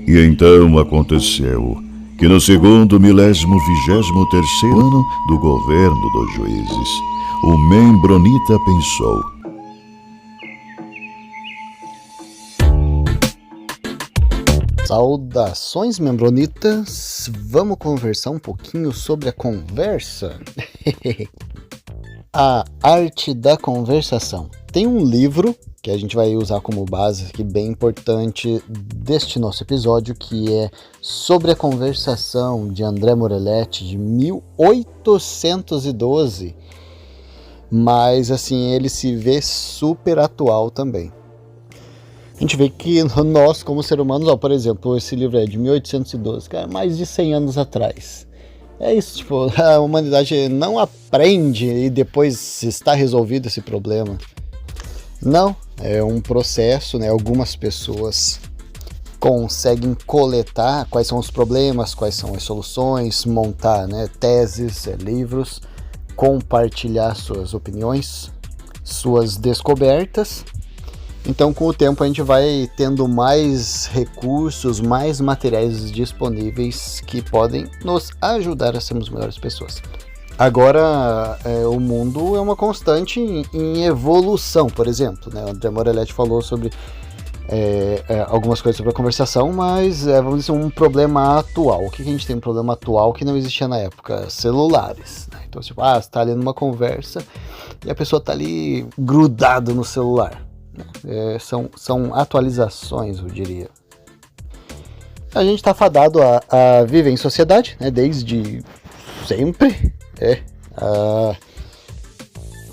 E então aconteceu que no segundo 1023º ano do governo dos juízes, o Membronita pensou: Saudações, membronitas! Vamos conversar um pouquinho sobre a conversa? A arte da conversação. Tem um livro que a gente vai usar como base aqui, bem importante deste nosso episódio, que é Sobre a Conversação, de André Morelletti, de 1812. Mas, assim, ele se vê super atual também. A gente vê que nós, como seres humanos, por exemplo, esse livro é de 1812, cara, mais de 100 anos atrás. É isso, tipo, a humanidade não aprende e depois está resolvido esse problema. Não, é um processo, né? Algumas pessoas conseguem coletar quais são os problemas, quais são as soluções, montar, né, teses, livros, compartilhar suas opiniões, suas descobertas. Então, com o tempo, a gente vai tendo mais recursos, mais materiais disponíveis que podem nos ajudar a sermos melhores pessoas. Agora, o mundo é uma constante em evolução, por exemplo, né? O André Morelletti falou sobre algumas coisas sobre a conversação, mas vamos dizer, um problema atual. O que a gente tem um problema atual que não existia na época? Celulares, né? Então, tipo, você está ali numa conversa e a pessoa está ali grudada no celular. São atualizações, eu diria. A gente está fadado a viver em sociedade, né, desde sempre. A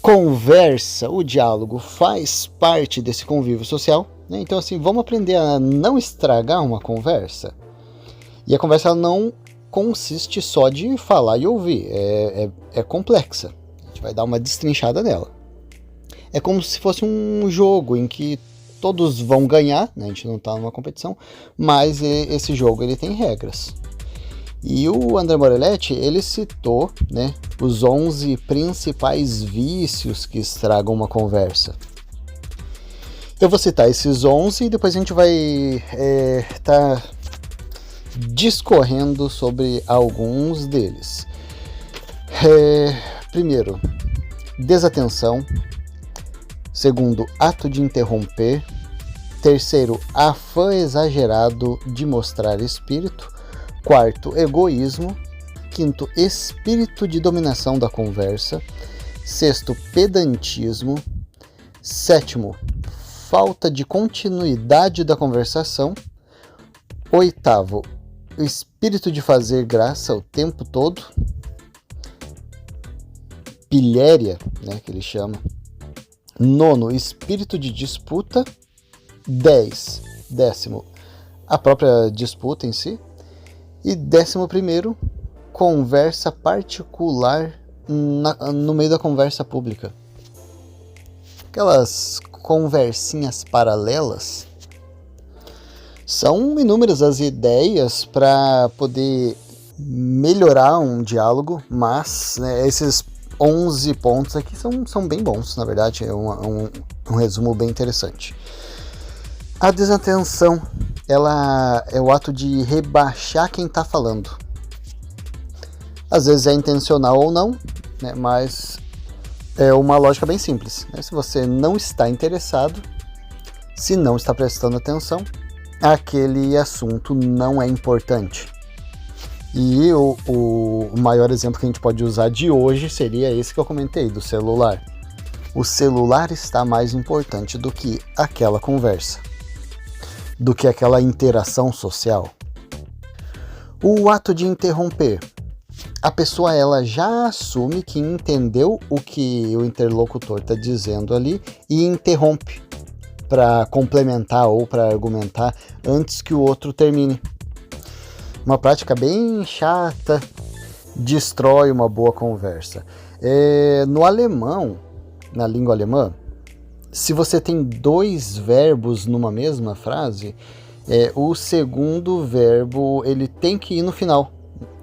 conversa, o diálogo faz parte desse convívio social, né? Então, assim, vamos aprender a não estragar uma conversa. E a conversa não consiste só de falar e ouvir, é complexa. A gente vai dar uma destrinchada nela. É como se fosse um jogo em que todos vão ganhar, né? A gente não está numa competição, mas esse jogo ele tem regras. E o André Morelletti, ele citou, né, os 11 principais vícios que estragam uma conversa. Eu vou citar esses 11 e depois a gente vai tá discorrendo sobre alguns deles. Primeiro, desatenção. Segundo, ato de interromper. Terceiro, afã exagerado de mostrar espírito. Quarto, egoísmo. Quinto, espírito de dominação da conversa. Sexto, pedantismo. Sétimo, falta de continuidade da conversação. Oitavo, o espírito de fazer graça o tempo todo. Pilhéria, né, que ele chama. Nono, espírito de disputa. Décimo, a própria disputa em si. E 11º, conversa particular no meio da conversa pública. Aquelas conversinhas paralelas. São inúmeras as ideias para poder melhorar um diálogo, mas, né, esses 11 pontos aqui são bem bons, na verdade, é um resumo bem interessante. A desatenção, ela é o ato de rebaixar quem está falando. Às vezes é intencional ou não, né, mas é uma lógica bem simples, né? Se você não está interessado, se não está prestando atenção, aquele assunto não é importante. E o maior exemplo que a gente pode usar de hoje seria esse que eu comentei, do celular. O celular está mais importante do que aquela conversa, do que aquela interação social. O ato de interromper. A pessoa ela já assume que entendeu o que o interlocutor está dizendo ali e interrompe para complementar ou para argumentar antes que o outro termine. Uma prática bem chata, destrói uma boa conversa. No alemão, na língua alemã, se você tem 2 verbos numa mesma frase, o segundo verbo ele tem que ir no final.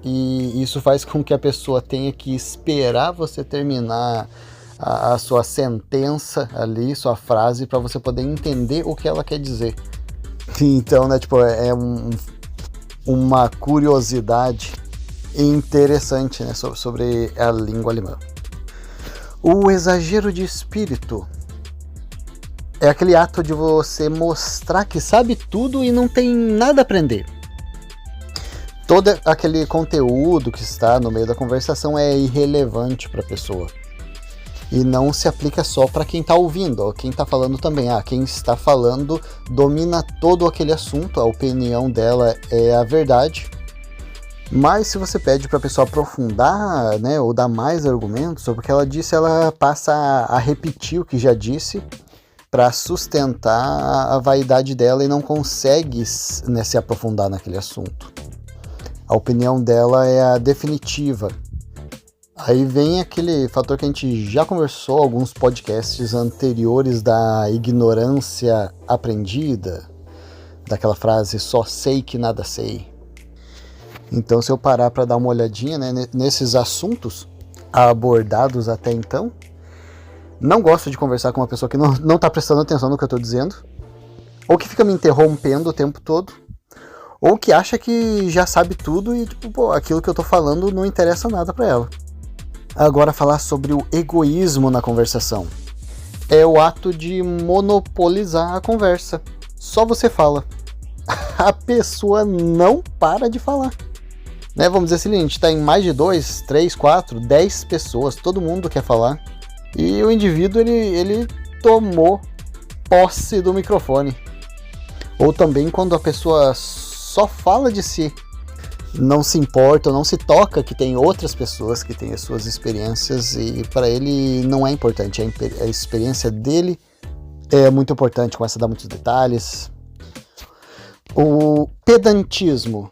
E isso faz com que a pessoa tenha que esperar você terminar a sua sentença ali, sua frase, para você poder entender o que ela quer dizer. Então, né, tipo, uma curiosidade interessante, né, sobre a língua alemã. O exagero de espírito é aquele ato de você mostrar que sabe tudo e não tem nada a aprender. Todo aquele conteúdo que está no meio da conversação é irrelevante para a pessoa. E não se aplica só para quem está ouvindo, ou quem está falando também. Quem está falando domina todo aquele assunto, a opinião dela é a verdade. Mas se você pede para a pessoa aprofundar, né, ou dar mais argumentos sobre o que ela disse, ela passa a repetir o que já disse para sustentar a vaidade dela e não consegue, né, se aprofundar naquele assunto. A opinião dela é a definitiva. Aí vem aquele fator que a gente já conversou em alguns podcasts anteriores da ignorância aprendida, daquela frase só sei que nada sei. Então, se eu parar para dar uma olhadinha, né, nesses assuntos abordados até então, não gosto de conversar com uma pessoa que não está prestando atenção no que eu estou dizendo, ou que fica me interrompendo o tempo todo, ou que acha que já sabe tudo e aquilo que eu estou falando não interessa nada para ela. Agora, falar sobre o egoísmo na conversação. É o ato de monopolizar a conversa. Só você fala. A pessoa não para de falar. Né? Vamos dizer assim, a gente está em mais de 2, 3, 4, 10 pessoas. Todo mundo quer falar. E o indivíduo, ele tomou posse do microfone. Ou também quando a pessoa só fala de si. Não se importa, não se toca que tem outras pessoas que têm as suas experiências e para ele não é importante. A experiência dele é muito importante, começa a dar muitos detalhes. O pedantismo.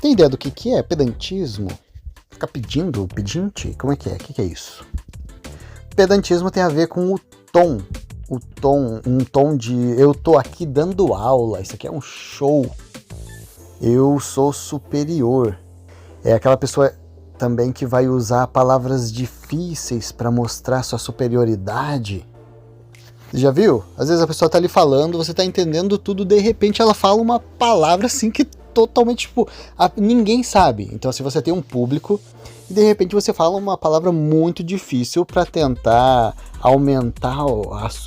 Tem ideia do que é pedantismo? Ficar pedindo, pedinte? Como é que é? O que é isso? Pedantismo tem a ver com o tom. Um tom de eu tô aqui dando aula, isso aqui é um show. Eu sou superior. É aquela pessoa também que vai usar palavras difíceis para mostrar sua superioridade. Você já viu? Às vezes a pessoa tá ali falando, você tá entendendo tudo, de repente ela fala uma palavra assim que totalmente, ninguém sabe. Então, se você tem um público e de repente você fala uma palavra muito difícil para tentar aumentar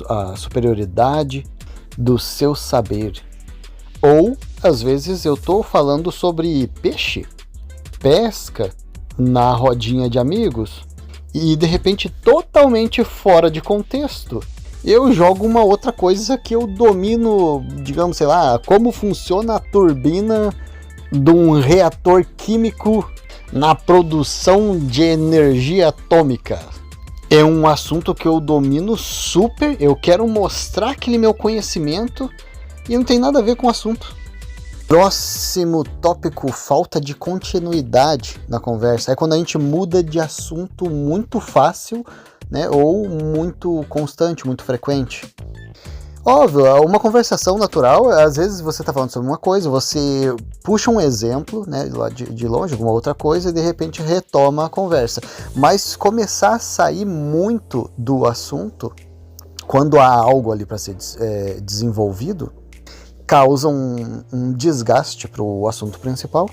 a superioridade do seu saber. Ou, às vezes, eu tô falando sobre peixe, pesca, na rodinha de amigos, e de repente, totalmente fora de contexto, eu jogo uma outra coisa que eu domino, digamos, sei lá, como funciona a turbina de um reator químico na produção de energia atômica. É um assunto que eu domino super, eu quero mostrar aquele meu conhecimento, e não tem nada a ver com o assunto. Próximo tópico, falta de continuidade na conversa. É quando a gente muda de assunto muito fácil, né, ou muito constante, muito frequente. Óbvio, uma conversação natural, às vezes você está falando sobre uma coisa, você puxa um exemplo, né, lá de longe, alguma outra coisa, e de repente retoma a conversa. Mas começar a sair muito do assunto, quando há algo ali para ser desenvolvido, causa um desgaste para o assunto principal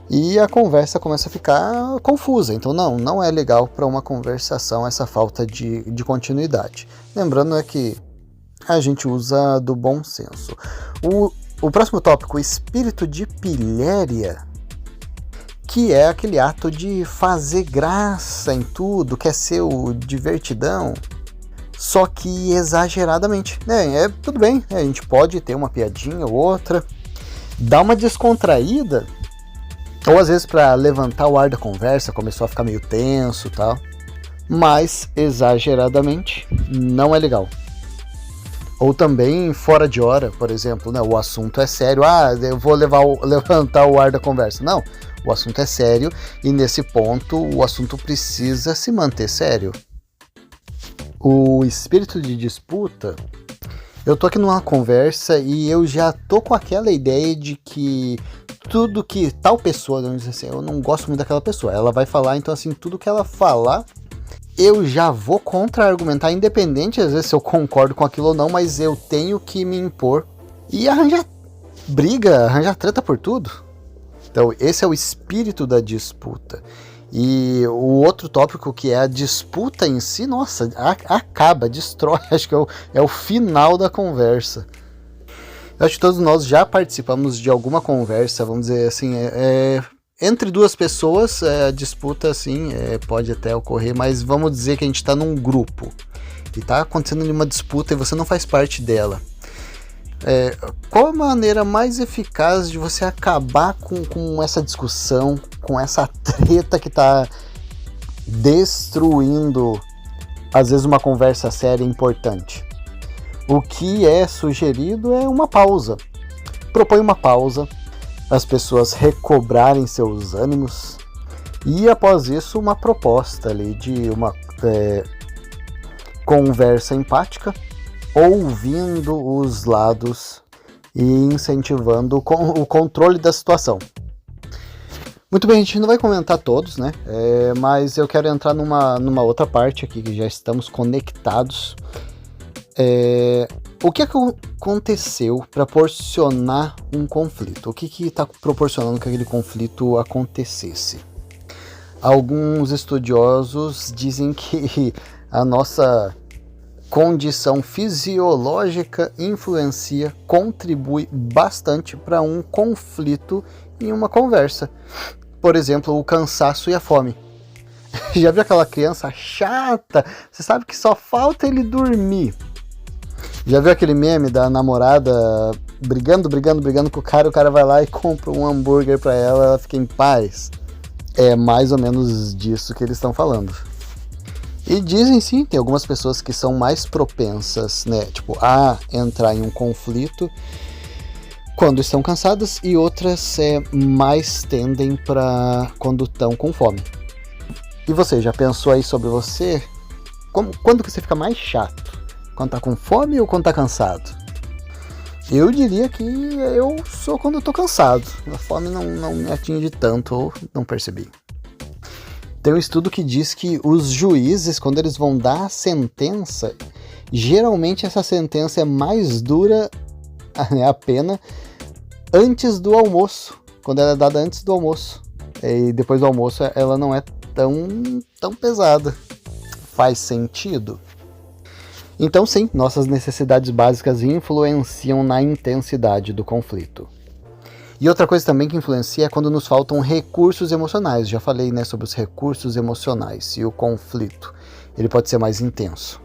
e a conversa começa a ficar confusa. Então não é legal para uma conversação essa falta de continuidade. Lembrando que a gente usa do bom senso. O próximo tópico, espírito de pilhéria, que é aquele ato de fazer graça em tudo, quer ser o divertidão, só que exageradamente, né? Tudo bem, a gente pode ter uma piadinha ou outra, dar uma descontraída, ou às vezes para levantar o ar da conversa, começou a ficar meio tenso e tal, mas exageradamente não é legal. Ou também fora de hora, por exemplo, né? O assunto é sério, eu vou levantar o ar da conversa. Não, o assunto é sério e nesse ponto o assunto precisa se manter sério. O espírito de disputa, eu tô aqui numa conversa e eu já tô com aquela ideia de que tudo que tal pessoa, vamos dizer assim, eu não gosto muito daquela pessoa, ela vai falar, então assim, tudo que ela falar, eu já vou contra-argumentar, independente às vezes se eu concordo com aquilo ou não, mas eu tenho que me impor e arranjar briga, arranjar treta por tudo. Então, esse é o espírito da disputa. E o outro tópico, que é a disputa em si, nossa, acaba, destrói, acho que é o final da conversa. Eu acho que todos nós já participamos de alguma conversa, vamos dizer assim, entre duas pessoas, a disputa, assim, pode até ocorrer, mas vamos dizer que a gente está num grupo e está acontecendo uma disputa e você não faz parte dela. Qual a maneira mais eficaz de você acabar com essa discussão, com essa treta que está destruindo, às vezes, uma conversa séria e importante? O que é sugerido é uma pausa. Propõe uma pausa, as pessoas recobrarem seus ânimos e, após isso, uma proposta ali de uma conversa empática, ouvindo os lados e incentivando o controle da situação. Muito bem, a gente não vai comentar todos, né? Mas eu quero entrar numa outra parte aqui, que já estamos conectados. O que aconteceu para proporcionar um conflito? O que está proporcionando que aquele conflito acontecesse? Alguns estudiosos dizem que a nossa condição fisiológica contribui bastante para um conflito em uma conversa. Por exemplo, o cansaço e a fome. Já viu aquela criança chata? Você sabe que só falta ele dormir. Já viu aquele meme da namorada brigando com o cara vai lá e compra um hambúrguer para ela fica em paz? É mais ou menos disso que eles estão falando. E dizem sim, tem algumas pessoas que são mais propensas, né, a entrar em um conflito quando estão cansadas, e outras mais tendem para quando estão com fome. E você, já pensou aí sobre você? Quando que você fica mais chato? Quando tá com fome ou quando tá cansado? Eu diria que eu sou quando eu tô cansado. A fome não me atinge tanto, ou não percebi. Tem um estudo que diz que os juízes, quando eles vão dar a sentença, geralmente essa sentença é mais dura, a pena, antes do almoço. Quando ela é dada antes do almoço. E depois do almoço ela não é tão pesada. Faz sentido? Então sim, nossas necessidades básicas influenciam na intensidade do conflito. E outra coisa também que influencia é quando nos faltam recursos emocionais. Já falei, né, sobre os recursos emocionais e o conflito. Ele pode ser mais intenso.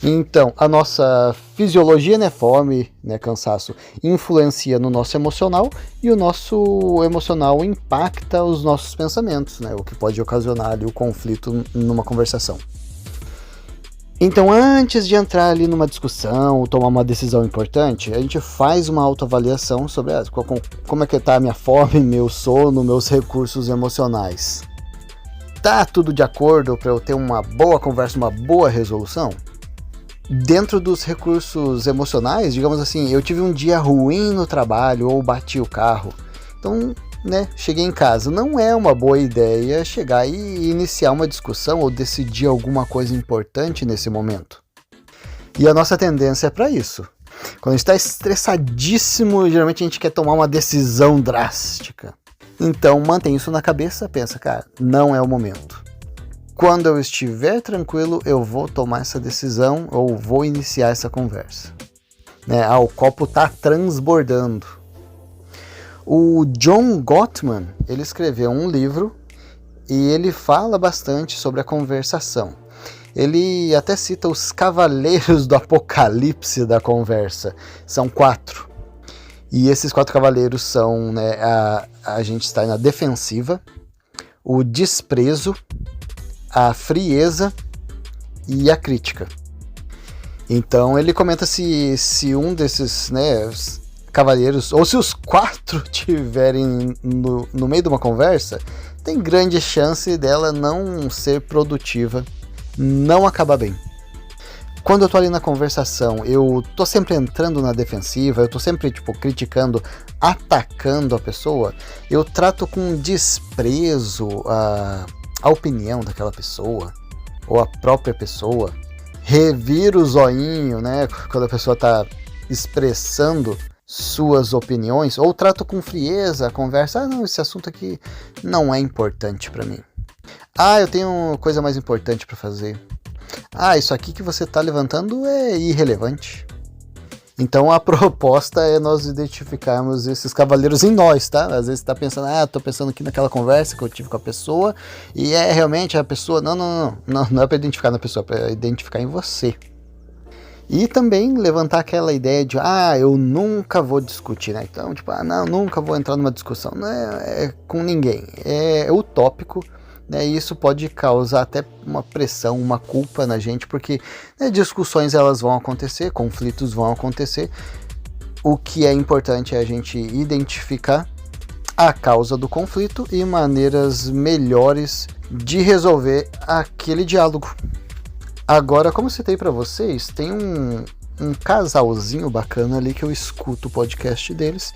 Então, a nossa fisiologia, né, fome, né, cansaço, influencia no nosso emocional, e o nosso emocional impacta os nossos pensamentos, né, o que pode ocasionar ali o conflito numa conversação. Então, antes de entrar ali numa discussão ou tomar uma decisão importante, a gente faz uma autoavaliação sobre como é que tá a minha fome, meu sono, meus recursos emocionais. Tá tudo de acordo para eu ter uma boa conversa, uma boa resolução? Dentro dos recursos emocionais, digamos assim, eu tive um dia ruim no trabalho ou bati o carro. Então, né, cheguei em casa. Não é uma boa ideia chegar e iniciar uma discussão ou decidir alguma coisa importante nesse momento. E a nossa tendência é para isso. Quando a gente está estressadíssimo, geralmente a gente quer tomar uma decisão drástica. Então mantém isso na cabeça, pensa, cara, não é o momento. Quando eu estiver tranquilo, eu vou tomar essa decisão ou vou iniciar essa conversa. Né, o copo está transbordando. O John Gottman, ele escreveu um livro e ele fala bastante sobre a conversação. Ele até cita os cavaleiros do apocalipse da conversa. São 4. E esses 4 cavaleiros são, né, a gente está na defensiva, o desprezo, a frieza e a crítica. Então ele comenta se um desses, né, cavaleiros, ou se os 4 tiverem no meio de uma conversa, tem grande chance dela não ser produtiva, não acabar bem. Quando eu tô ali na conversação, eu tô sempre entrando na defensiva, eu tô sempre, criticando, atacando a pessoa, eu trato com desprezo a opinião daquela pessoa, ou a própria pessoa, reviro o zoinho, né, quando a pessoa tá expressando suas opiniões, ou trato com frieza a conversa, não, esse assunto aqui não é importante para mim. Eu tenho coisa mais importante para fazer. Isso aqui que você está levantando é irrelevante. Então a proposta é nós identificarmos esses cavaleiros em nós, tá? Às vezes você tá pensando, tô pensando aqui naquela conversa que eu tive com a pessoa, e realmente a pessoa, não é para identificar na pessoa, é para identificar em você. E também levantar aquela ideia de, eu nunca vou discutir, né? Então, nunca vou entrar numa discussão, não é com ninguém, é utópico. E isso pode causar até uma pressão, uma culpa na gente, porque discussões elas vão acontecer, conflitos vão acontecer. O que é importante é a gente identificar a causa do conflito e maneiras melhores de resolver aquele diálogo. Agora, como eu citei para vocês, tem um casalzinho bacana ali que eu escuto o podcast deles,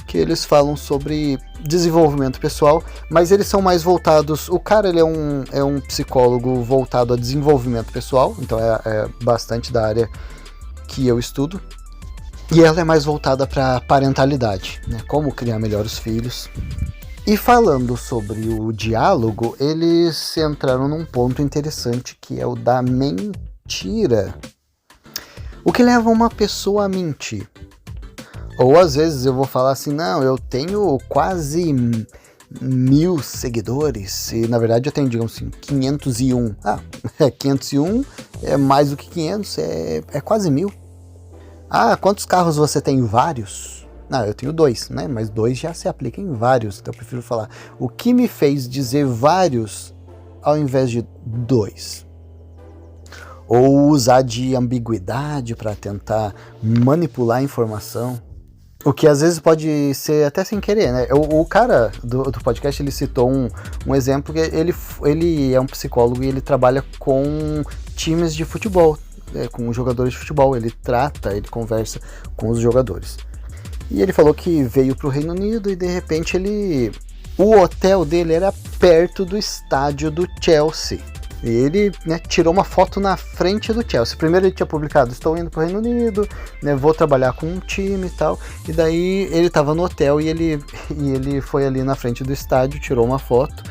que eles falam sobre desenvolvimento pessoal, mas eles são mais voltados... O cara ele é um psicólogo voltado a desenvolvimento pessoal, então é bastante da área que eu estudo. E ela é mais voltada para parentalidade, né? Como criar melhor os filhos. E falando sobre o diálogo, eles entraram num ponto interessante, que é o da mentira. O que leva uma pessoa a mentir? Ou às vezes eu vou falar assim, não, eu tenho quase 1000 seguidores, e na verdade eu tenho, digamos assim, 501. 501 é mais do que 500, é quase 1000. Quantos carros você tem? Vários? Eu tenho 2, né? Mas 2 já se aplica em vários, então eu prefiro falar o que me fez dizer vários ao invés de 2. Ou usar de ambiguidade para tentar manipular a informação. O que às vezes pode ser até sem querer, né? O cara do podcast, ele citou um exemplo que ele é um psicólogo e ele trabalha com times de futebol, com jogadores de futebol. Ele conversa com os jogadores. E ele falou que veio para o Reino Unido e de repente o hotel dele era perto do estádio do Chelsea. E ele tirou uma foto na frente do Chelsea. Primeiro ele tinha publicado, estou indo para o Reino Unido, vou trabalhar com um time e tal. E daí ele estava no hotel e ele foi ali na frente do estádio, tirou uma foto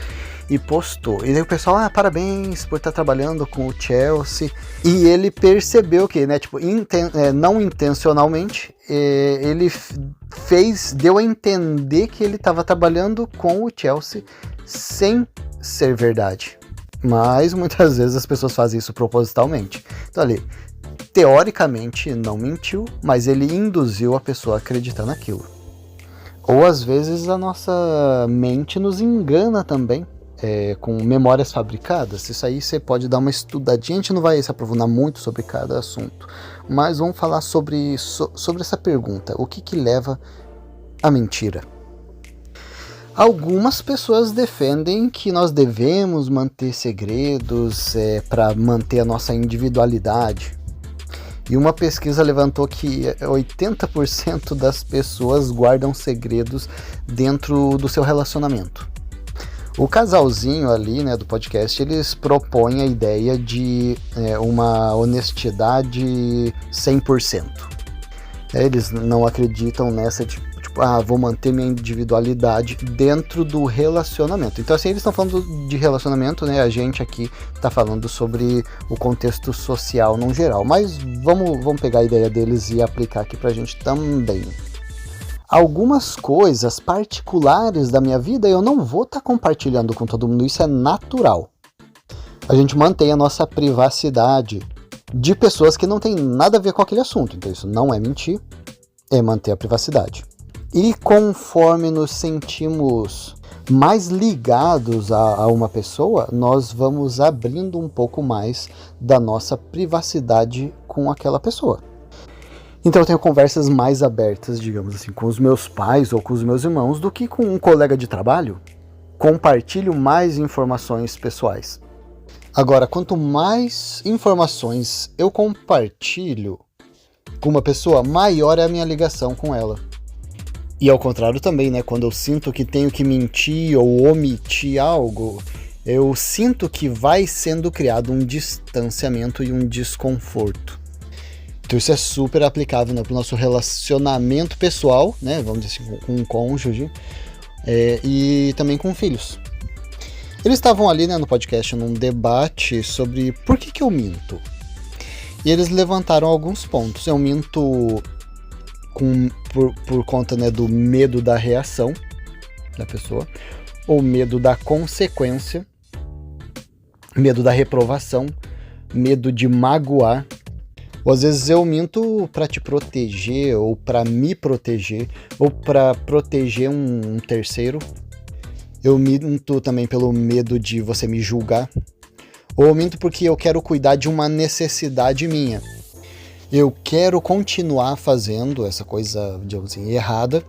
e postou. E daí o pessoal, parabéns por estar trabalhando com o Chelsea. E ele percebeu que, não intencionalmente, ele deu a entender que ele estava trabalhando com o Chelsea sem ser verdade. Mas muitas vezes as pessoas fazem isso propositalmente. Então ali, teoricamente não mentiu, mas ele induziu a pessoa a acreditar naquilo. Ou às vezes a nossa mente nos engana também, com memórias fabricadas. Isso aí você pode dar uma estudadinha, a gente não vai se aprofundar muito sobre cada assunto, mas vamos falar sobre essa pergunta, o que leva à mentira? Algumas pessoas defendem que nós devemos manter segredos para manter a nossa individualidade. E uma pesquisa levantou que 80% das pessoas guardam segredos dentro do seu relacionamento. O casalzinho ali, do podcast, eles propõem a ideia de uma honestidade 100%. Eles não acreditam nessa de vou manter minha individualidade dentro do relacionamento. Então assim, eles estão falando de relacionamento, a gente aqui está falando sobre o contexto social no geral, mas vamos pegar a ideia deles e aplicar aqui pra gente também. Algumas coisas particulares da minha vida eu não vou estar compartilhando com todo mundo, isso é natural. A gente mantém a nossa privacidade de pessoas que não tem nada a ver com aquele assunto, então isso não é mentir, é manter a privacidade. E conforme nos sentimos mais ligados a uma pessoa, nós vamos abrindo um pouco mais da nossa privacidade com aquela pessoa. Então eu tenho conversas mais abertas, digamos assim, com os meus pais ou com os meus irmãos do que com um colega de trabalho. Compartilho mais informações pessoais. Agora, quanto mais informações eu compartilho com uma pessoa, maior é a minha ligação com ela. E ao contrário também, quando eu sinto que tenho que mentir ou omitir algo, eu sinto que vai sendo criado um distanciamento e um desconforto. Então isso é super aplicável, né, para o nosso relacionamento pessoal, né, vamos dizer assim, com um cônjuge, e também com filhos. Eles estavam ali, né, no podcast num debate sobre por que eu minto. E eles levantaram alguns pontos. Eu minto por conta, né, do medo da reação da pessoa, ou medo da consequência, medo da reprovação, medo de magoar. Ou às vezes eu minto para te proteger, ou para me proteger, ou para proteger um terceiro. Eu minto também pelo medo de você me julgar. Ou eu minto porque eu quero cuidar de uma necessidade minha. Eu quero continuar fazendo essa coisa, digamos assim, errada.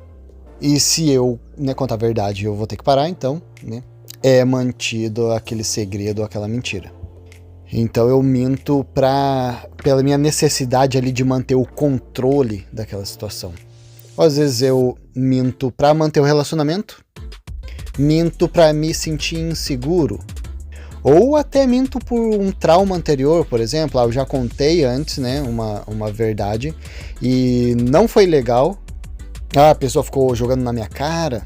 E se eu, né, contar a verdade, eu vou ter que parar, então, né, é mantido aquele segredo, aquela mentira. Então eu minto pela minha necessidade ali de manter o controle daquela situação. Ou às vezes eu minto para manter o relacionamento, minto para me sentir inseguro, ou até minto por um trauma anterior, por exemplo. Eu já contei antes, né, uma verdade e não foi legal. A pessoa ficou jogando na minha cara,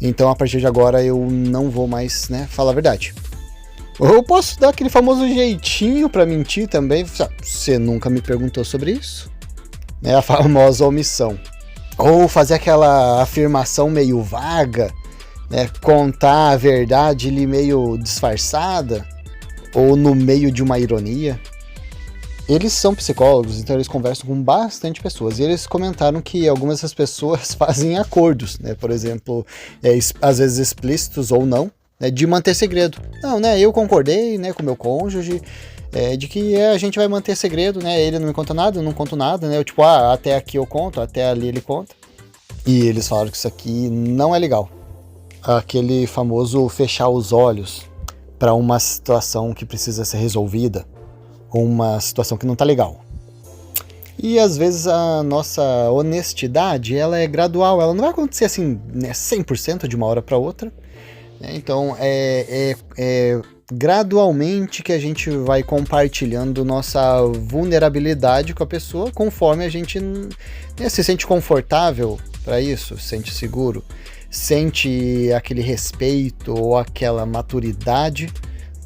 então a partir de agora eu não vou mais, né, falar a verdade. Ou eu posso dar aquele famoso jeitinho pra mentir também. Você nunca me perguntou sobre isso? É a famosa omissão. Ou fazer aquela afirmação meio vaga, né? Contar a verdade ali meio disfarçada, ou no meio de uma ironia. Eles são psicólogos, então eles conversam com bastante pessoas. E eles comentaram que algumas dessas pessoas fazem acordos, né? Por exemplo, às vezes explícitos ou não, de manter segredo. Não, né, eu concordei, né, com meu cônjuge, de que a gente vai manter segredo, né, ele não me conta nada, eu não conto nada, né, eu tipo, até aqui eu conto, até ali ele conta. E eles falaram que isso aqui não é legal. Aquele famoso fechar os olhos para uma situação que precisa ser resolvida, ou uma situação que não tá legal. E às vezes a nossa honestidade, ela é gradual, ela não vai acontecer assim, né, 100% de uma hora para outra. Então, é gradualmente que a gente vai compartilhando nossa vulnerabilidade com a pessoa, conforme a gente, né, se sente confortável para isso, se sente seguro, sente aquele respeito ou aquela maturidade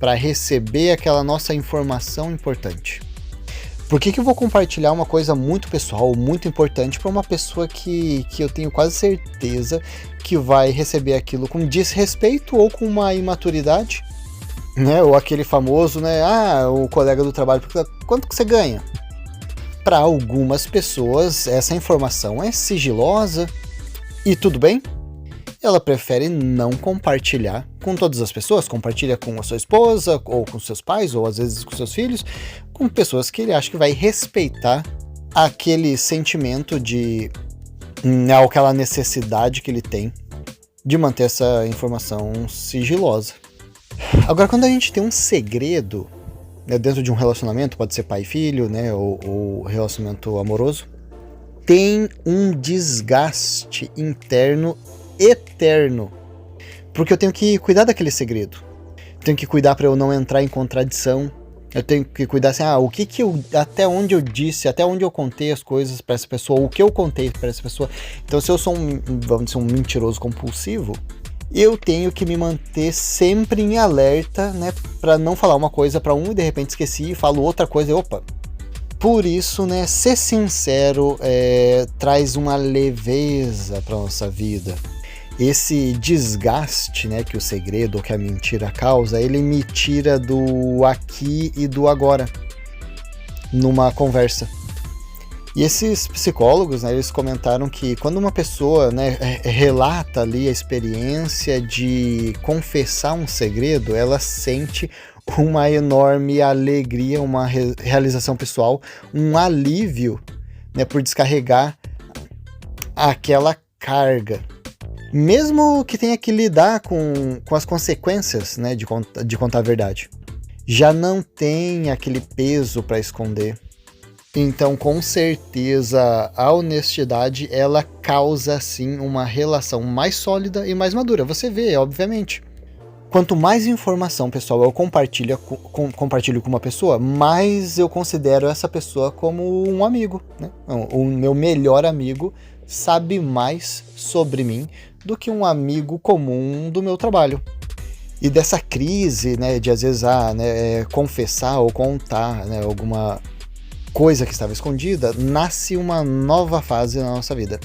para receber aquela nossa informação importante. Por que eu vou compartilhar uma coisa muito pessoal, muito importante para uma pessoa que eu tenho quase certeza que vai receber aquilo com desrespeito ou com uma imaturidade, né? Ou aquele famoso, né? O colega do trabalho, quanto que você ganha? Para algumas pessoas, essa informação é sigilosa e tudo bem. Ela prefere não compartilhar com todas as pessoas, compartilha com a sua esposa, ou com seus pais, ou às vezes com seus filhos, com pessoas que ele acha que vai respeitar aquele sentimento de aquela necessidade que ele tem de manter essa informação sigilosa. Agora, quando a gente tem um segredo, né, dentro de um relacionamento, pode ser pai e filho, né, ou relacionamento amoroso, tem um desgaste interno eterno, porque eu tenho que cuidar daquele segredo, tenho que cuidar para eu não entrar em contradição, eu tenho que cuidar assim, até onde eu disse, até onde eu contei as coisas para essa pessoa, o que eu contei para essa pessoa. Então, se eu sou vamos dizer, um mentiroso compulsivo, eu tenho que me manter sempre em alerta, né, para não falar uma coisa para um e de repente esqueci e falo outra coisa e opa. Por isso, né, ser sincero traz uma leveza para nossa vida. Esse desgaste, né, que o segredo ou que a mentira causa, ele me tira do aqui e do agora, numa conversa. E esses psicólogos, né, eles comentaram que quando uma pessoa, né, relata ali a experiência de confessar um segredo, ela sente uma enorme alegria, uma realização pessoal, um alívio, né, por descarregar aquela carga. Mesmo que tenha que lidar com as consequências, né, de contar a verdade. Já não tem aquele peso para esconder. Então, com certeza, a honestidade, ela causa, sim, uma relação mais sólida e mais madura. Você vê, obviamente. Quanto mais informação, pessoal, eu compartilho com uma pessoa, mais eu considero essa pessoa como um amigo, né? O meu melhor amigo sabe mais sobre mim do que um amigo comum do meu trabalho. E dessa crise, né, de às vezes confessar ou contar, né, alguma coisa que estava escondida, nasce uma nova fase na nossa vida.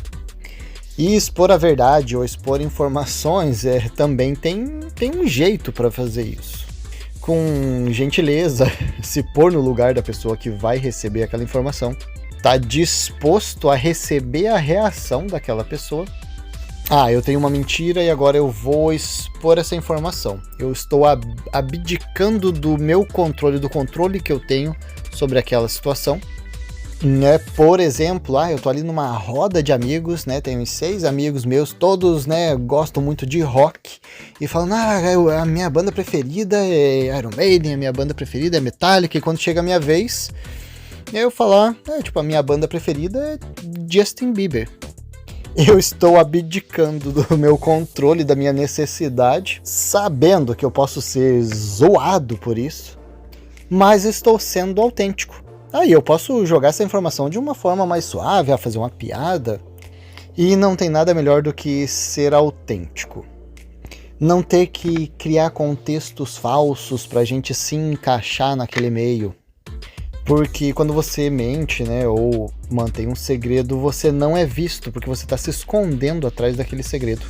E expor a verdade ou expor informações também tem um jeito para fazer isso. Com gentileza, se pôr no lugar da pessoa que vai receber aquela informação, tá disposto a receber a reação daquela pessoa. Eu tenho uma mentira e agora eu vou expor essa informação. Eu estou abdicando do meu controle, do controle que eu tenho sobre aquela situação. Né? Por exemplo, eu tô ali numa roda de amigos, né? Tenho 6 amigos meus, todos, né, gostam muito de rock e falam, a minha banda preferida é Iron Maiden, a minha banda preferida é Metallica, e quando chega a minha vez, eu falar, a minha banda preferida é Justin Bieber. Eu estou abdicando do meu controle, da minha necessidade, sabendo que eu posso ser zoado por isso, mas estou sendo autêntico. Aí eu posso jogar essa informação de uma forma mais suave, fazer uma piada, e não tem nada melhor do que ser autêntico. Não ter que criar contextos falsos pra gente se encaixar naquele meio. Porque quando você mente, né, ou mantém um segredo, você não é visto, porque você está se escondendo atrás daquele segredo.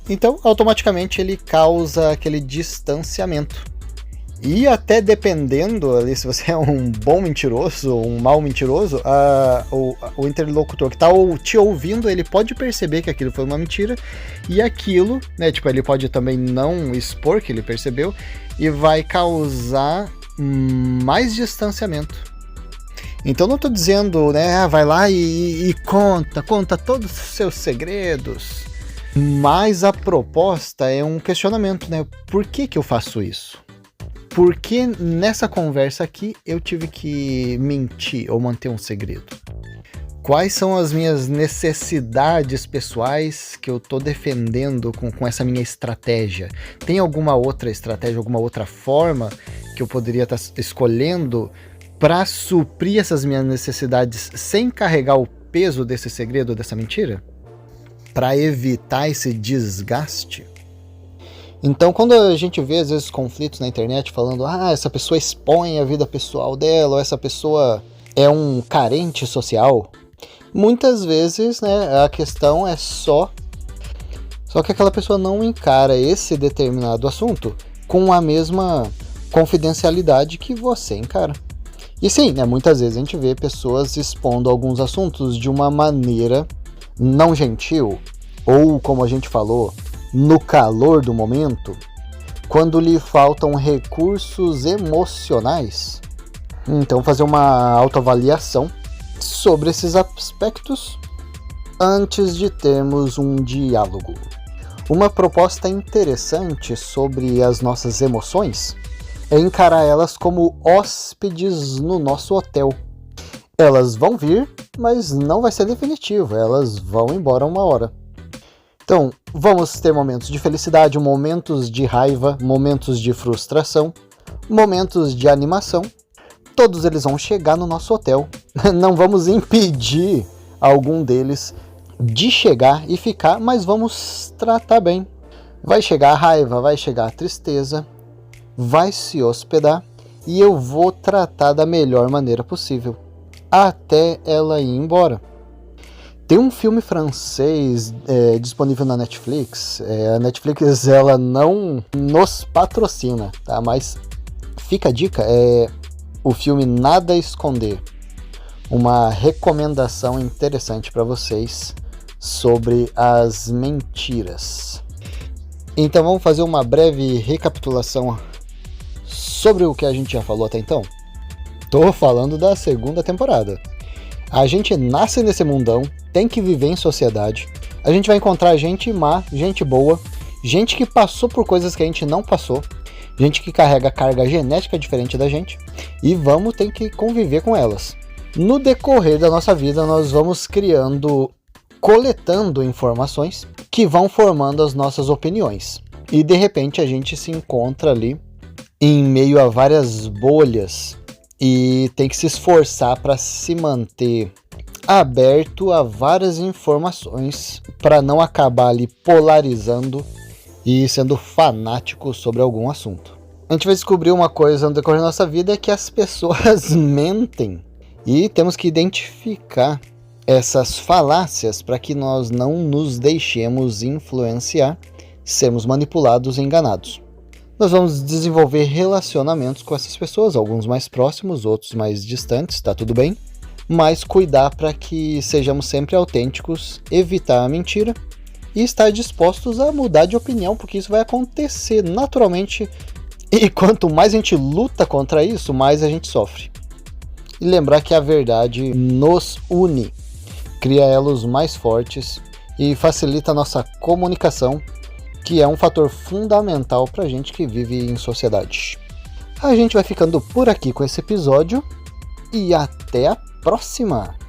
Então, automaticamente, ele causa aquele distanciamento. E até dependendo ali, se você é um bom mentiroso ou um mau mentiroso, o interlocutor que está te ouvindo, ele pode perceber que aquilo foi uma mentira, e aquilo, né, ele pode também não expor que ele percebeu, e vai causar mais distanciamento. Então não estou dizendo, né, vai lá e conta todos os seus segredos, mas a proposta é um questionamento, né? Por que eu faço isso? Por que nessa conversa aqui eu tive que mentir ou manter um segredo? Quais são as minhas necessidades pessoais que eu estou defendendo com essa minha estratégia? Tem alguma outra estratégia, alguma outra forma que eu poderia estar escolhendo para suprir essas minhas necessidades sem carregar o peso desse segredo, dessa mentira? Para evitar esse desgaste? Então, quando a gente vê, às vezes, conflitos na internet falando essa pessoa expõe a vida pessoal dela, ou essa pessoa é um carente social, muitas vezes, né, a questão é só que aquela pessoa não encara esse determinado assunto com a mesma confidencialidade que você encara. E sim, né, muitas vezes a gente vê pessoas expondo alguns assuntos de uma maneira não gentil, ou como a gente falou, no calor do momento, quando lhe faltam recursos emocionais. Então fazer uma autoavaliação sobre esses aspectos antes de termos um diálogo. Uma proposta interessante sobre as nossas emoções é encarar elas como hóspedes no nosso hotel. Elas vão vir, mas não vai ser definitivo, elas vão embora uma hora. Então, vamos ter momentos de felicidade, momentos de raiva, momentos de frustração, momentos de animação. Todos eles vão chegar no nosso hotel. Não vamos impedir algum deles de chegar e ficar, mas vamos tratar bem. Vai chegar a raiva, vai chegar a tristeza, vai se hospedar e eu vou tratar da melhor maneira possível, até ela ir embora. Tem um filme francês disponível na Netflix. A Netflix ela não nos patrocina, tá? Mas fica a dica, o filme Nada a Esconder. Uma recomendação interessante para vocês sobre as mentiras. Então vamos fazer uma breve recapitulação sobre o que a gente já falou até então. Tô falando da segunda temporada. A gente nasce nesse mundão, tem que viver em sociedade. A gente vai encontrar gente má, gente boa, gente que passou por coisas que a gente não passou, gente que carrega carga genética diferente da gente, e vamos ter que conviver com elas. No decorrer da nossa vida, nós vamos coletando informações que vão formando as nossas opiniões. e de repente a gente se encontra ali em meio a várias bolhas e tem que se esforçar para se manter aberto a várias informações para não acabar ali polarizando e sendo fanático sobre algum assunto. A gente vai descobrir uma coisa no decorrer da nossa vida, é que as pessoas mentem e temos que identificar essas falácias para que nós não nos deixemos influenciar, sermos manipulados e enganados. Nós vamos desenvolver relacionamentos com essas pessoas, alguns mais próximos, outros mais distantes, tá tudo bem? Mas cuidar para que sejamos sempre autênticos, evitar a mentira e estar dispostos a mudar de opinião, porque isso vai acontecer naturalmente e quanto mais a gente luta contra isso, mais a gente sofre. E lembrar que a verdade nos une, cria elos mais fortes e facilita a nossa comunicação, que é um fator fundamental para a gente que vive em sociedade. A gente vai ficando por aqui com esse episódio e até a próxima!